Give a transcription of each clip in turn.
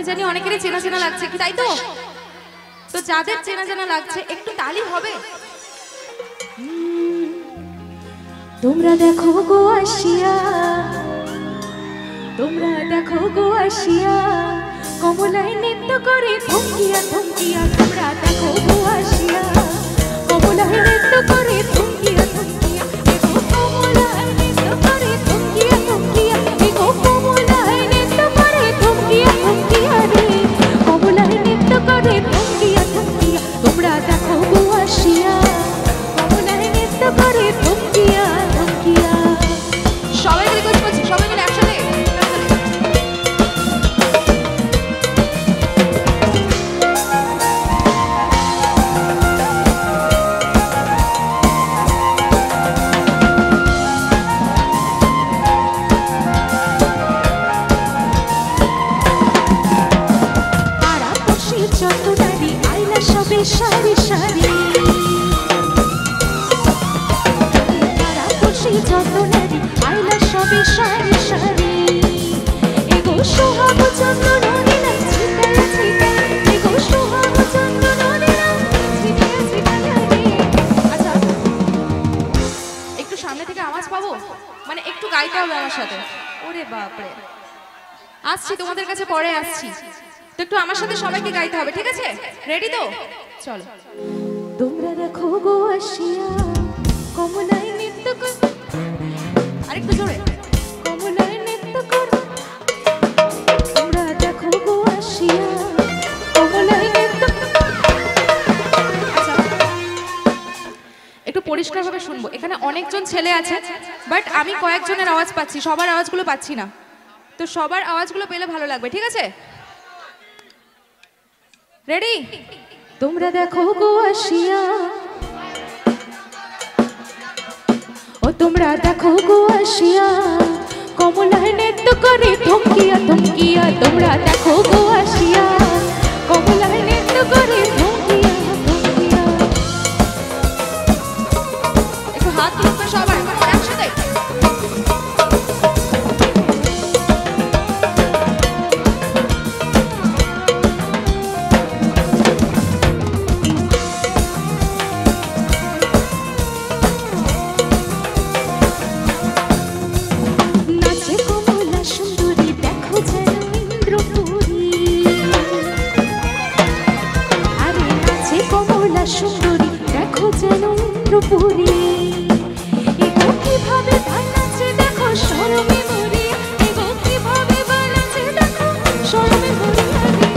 জানি অনেকেরই চেনা চেনা লাগছে, কি তাই তো? তো যাদের চেনা চেনা লাগছে একটু তালি হবে। তোমরা দেখো গো আসিয়া, তোমরা দেখো গো আসিয়া, কমলায় নৃত্য করে থমকিয়া থমকিয়া। তোমরা দেখো গো আসিয়া, কমলায় নৃত্য করে থমকিয়া থমকিয়া। এগো কমলায় নৃত্য করে থমকিয়া থমকিয়া, এগো কমলায় নৃত্য করে থমকিয়া থমকিয়া রে, কমলায় নৃত্য করে থমকিয়া থমকিয়া। তোমরা দেখো গো আসিয়া, কমলায় নৃত্য করে থমকিয়া থমকিয়া। সবাই রিকোয়েস্ট করছি, সবাই মিলে একসাথে। সারি সারি তারা খুশি যত নারী আইলা সবে সারি সারি। এগো সোহাগ চন্দ্র নদী না ছিটায় ছিটায়, এগো সোহাগ চন্দ্র নদী না ছিটায় ছিটায় রে। আচ্ছা একটু সামনে থেকে আওয়াজ পাবো, মানে একটু গাইতে হবে আমার সাথে। ওরে বাপরে, আসছি তোমাদের কাছে পরে আসছি, তো একটু আমার সাথে সবাইকে গাইতে হবে, ঠিক আছে? রেডি তো? চলো। তোমরা দেখো গো আসিয়া, কমলায় নৃত্য কর, আরেকটু জোরে। কমলায় নৃত্য কর। তোমরা দেখো গো আসিয়া, কমলায় নৃত্য কর। আচ্ছা একটু পরিষ্কারভাবে শুনবো, এখানে অনেকজন ছেলে আছে বাট আমি কয়েকজনের আওয়াজ পাচ্ছি, সবার আওয়াজগুলো পাচ্ছি না, তো সবার আওয়াজগুলো পেলে ভালো লাগবে, ঠিক আছে? রেডি? তোমরা দেখো গো আসিয়া, ও তোমরা দেখো গো আসিয়া, কমলায় নৃত্য করে থমকিয়া থমকিয়া। তোমরা দেখো গো আসিয়া, কমলায় নৃত্য করে থমকিয়া থমকিয়া। একটু হাত তুলবে সবাই একসাথে। সুন্দরী দেখো যেন ইন্দ্রপুরী, এগো কিভাবে বানাচ্ছে দেখো শরমে মরিয়া, এগো কিভাবে বানাচ্ছে দেখো শরমে মরিয়া রে।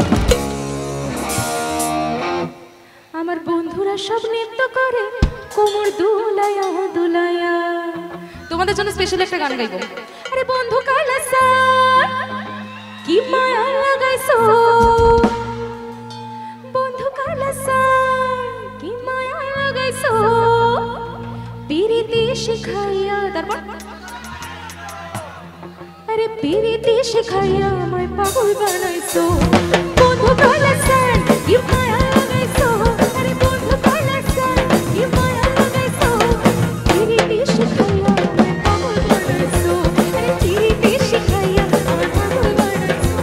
আমার বন্ধুরা সব নৃত্য করে কোমর দুলায়া দুলায়া। তোমাদের জন্য স্পেশাল একটা গান গাইবো। আরে বন্ধু কালাসা কি মায়া লাগাইছো, বন্ধু কালাসা কি মায়া লাগাইছো, পিরিতি শিখাইয়া। তারপর আরে পিরিতি শিখাইয়া আমায় পাগল বানাইছো, বন্ধু কালাসা কি মায়া লাগাইছো। আরে বন্ধু কালাসা কি মায়া লাগাইছো, পিরিতি শিখাইয়া আমায় পাগল বানাইছো। আরে পিরিতি শিখাইয়া আমায় পাগল বানাইছো।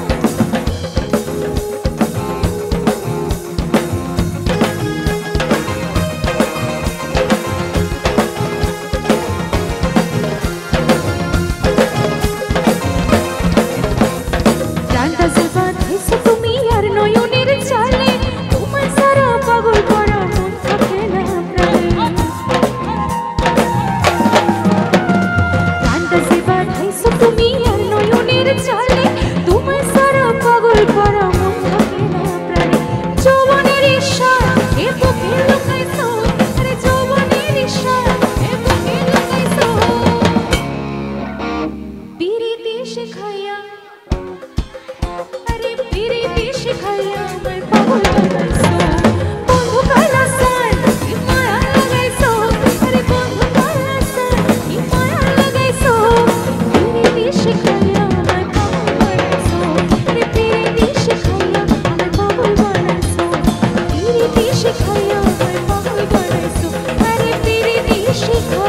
প্রাণটা যে বাঁধেছো তুমি আর নয়নের চালে, তোমার সারা পাগল করা মন থাকে না প্রাণে। প্রাণটা যে বাঁধেছো তুমি আর নয়নের চালে, তোমার সারা পাগল করা মন থাকে না প্রাণে। যৌবনের ইশারা এ বুকে লুকাইছো, আরে যৌবনের ইশারা এ বুকে লুকাইছো, পিরিতি শিখাইয়া। আরে পিরিতি শিখাইয়া আমায় পাগল বানাইছো, বন্ধু কালাসা কি মায়া লাগাইছো। আরে বন্ধু কালাসা কি মায়া লাগাইছো, পিরিতি শিখাইয়া আমায় পাগল বানাইছো। আরে পিরিতি শিখাইয়া আমায় পাগল বানাইছো, পিরিতি শিখাইয়া আমায় পাগল বানাইছো। আরে পিরিতি শিখাইয়া